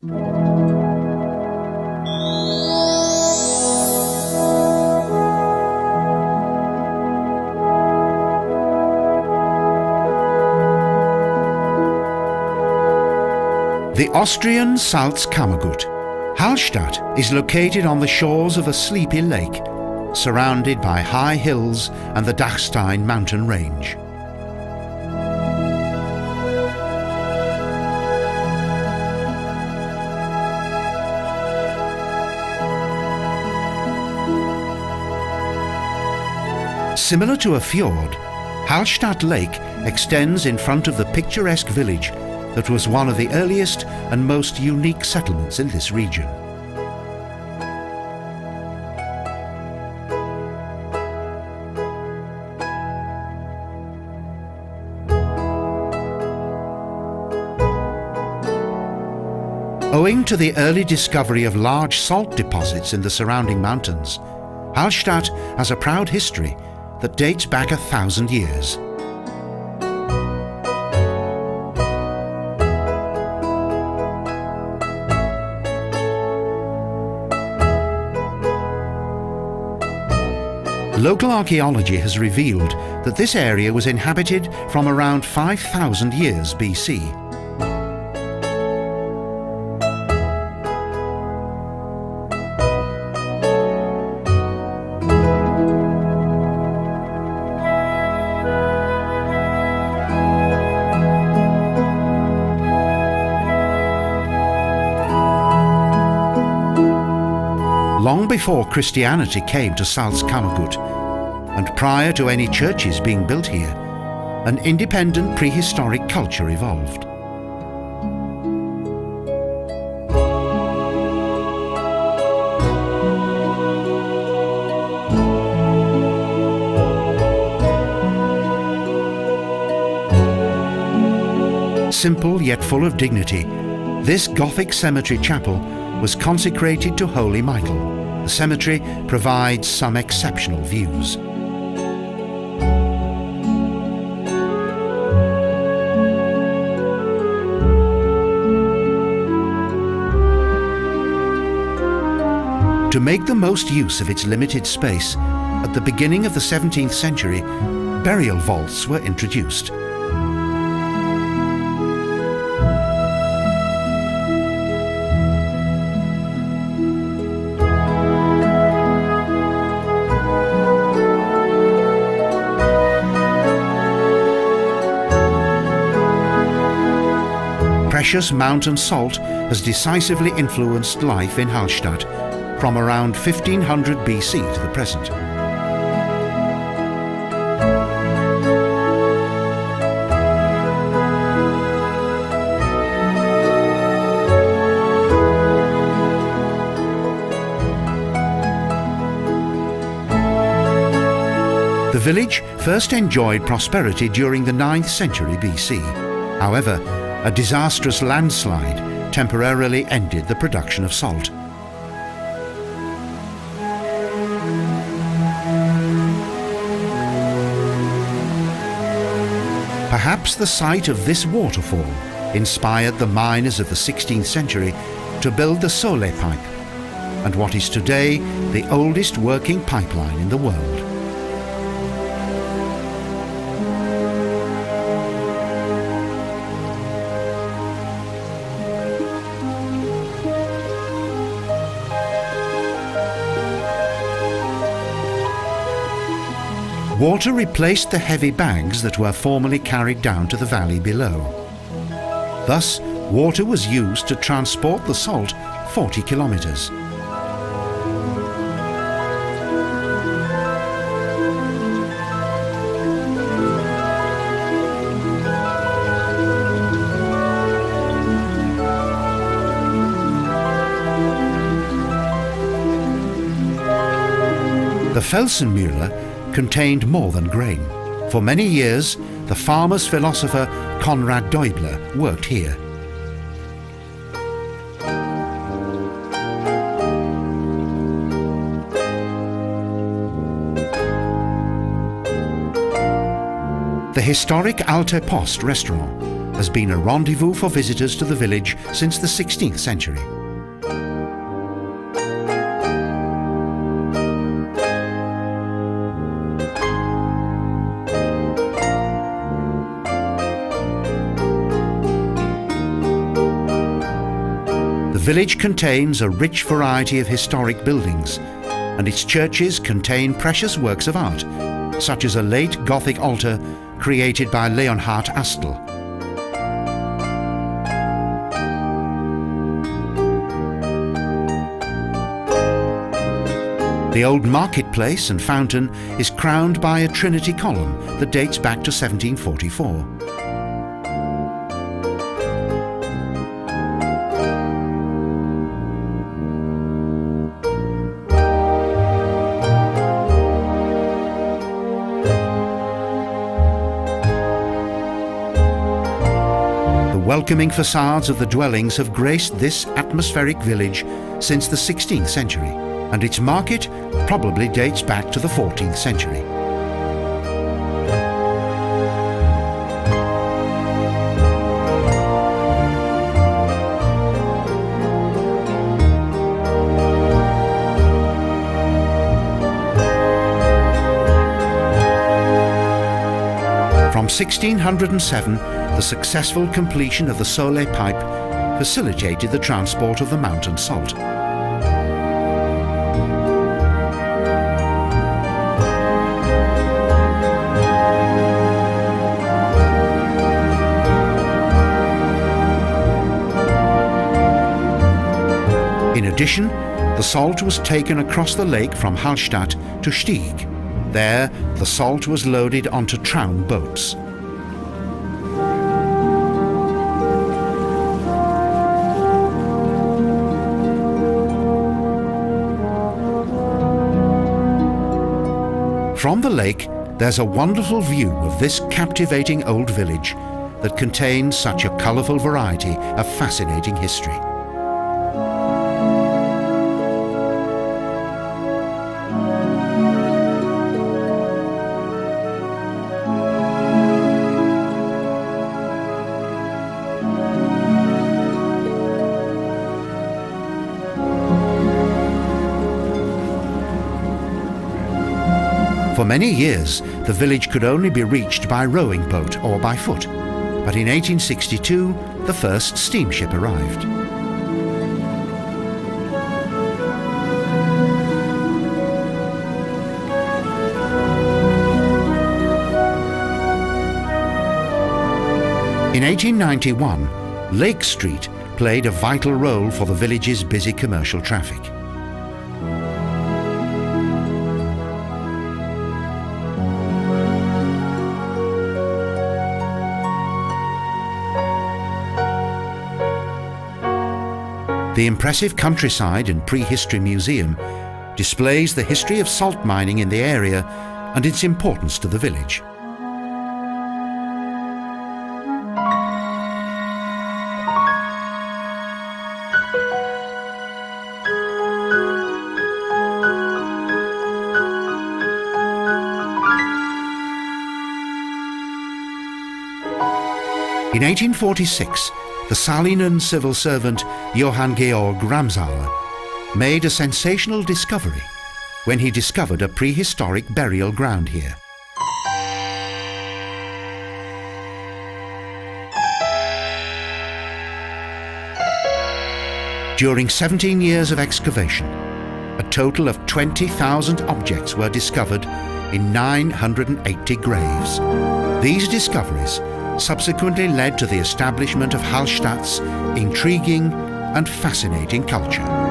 The Austrian Salzkammergut. Hallstatt is located on the shores of a sleepy lake, surrounded by high hills and the Dachstein mountain range. Similar to a fjord, Hallstatt Lake extends in front of the picturesque village that was one of the earliest and most unique settlements in this region. Owing to the early discovery of large salt deposits in the surrounding mountains, Hallstatt has a proud history that dates back 1,000 years. Local archaeology has revealed that this area was inhabited from around 5,000 years BC. Long before Christianity came to Salzkammergut, and prior to any churches being built here, an independent prehistoric culture evolved. Simple yet full of dignity, this Gothic cemetery chapel was consecrated to Holy Michael. The cemetery provides some exceptional views. To make the most use of its limited space, at the beginning of the 17th century, burial vaults were introduced. Precious mountain salt has decisively influenced life in Hallstatt from around 1500 BC to the present. The village first enjoyed prosperity during the 9th century BC. However, a disastrous landslide temporarily ended the production of salt. Perhaps the sight of this waterfall inspired the miners of the 16th century to build the Sole pipe, and what is today the oldest working pipeline in the world. Water replaced the heavy bags that were formerly carried down to the valley below. Thus, water was used to transport the salt 40 kilometers. The Felsenmühle contained more than grain. For many years, the farmer's philosopher Konrad Deubler worked here. The historic Alte Post restaurant has been a rendezvous for visitors to the village since the 16th century. The village contains a rich variety of historic buildings, and its churches contain precious works of art, such as a late Gothic altar created by Leonhard Astel. The old marketplace and fountain is crowned by a Trinity column that dates back to 1744. Welcoming facades of the dwellings have graced this atmospheric village since the 16th century, and its market probably dates back to the 14th century. From 1607, the successful completion of the Soleil pipe facilitated the transport of the mountain salt. In addition, the salt was taken across the lake from Hallstatt to Stieg. There, the salt was loaded onto Traun boats. From the lake, there's a wonderful view of this captivating old village that contains such a colourful variety of fascinating history. For many years, the village could only be reached by rowing boat or by foot, but in 1862, the first steamship arrived. In 1891, Lake Street played a vital role for the village's busy commercial traffic. The impressive countryside and prehistory museum displays the history of salt mining in the area and its importance to the village. In 1846, the Salinen civil servant Johann Georg Ramsauer made a sensational discovery when he discovered a prehistoric burial ground here. During 17 years of excavation, a total of 20,000 objects were discovered in 980 graves. These discoveries subsequently led to the establishment of Hallstatt's intriguing and fascinating culture.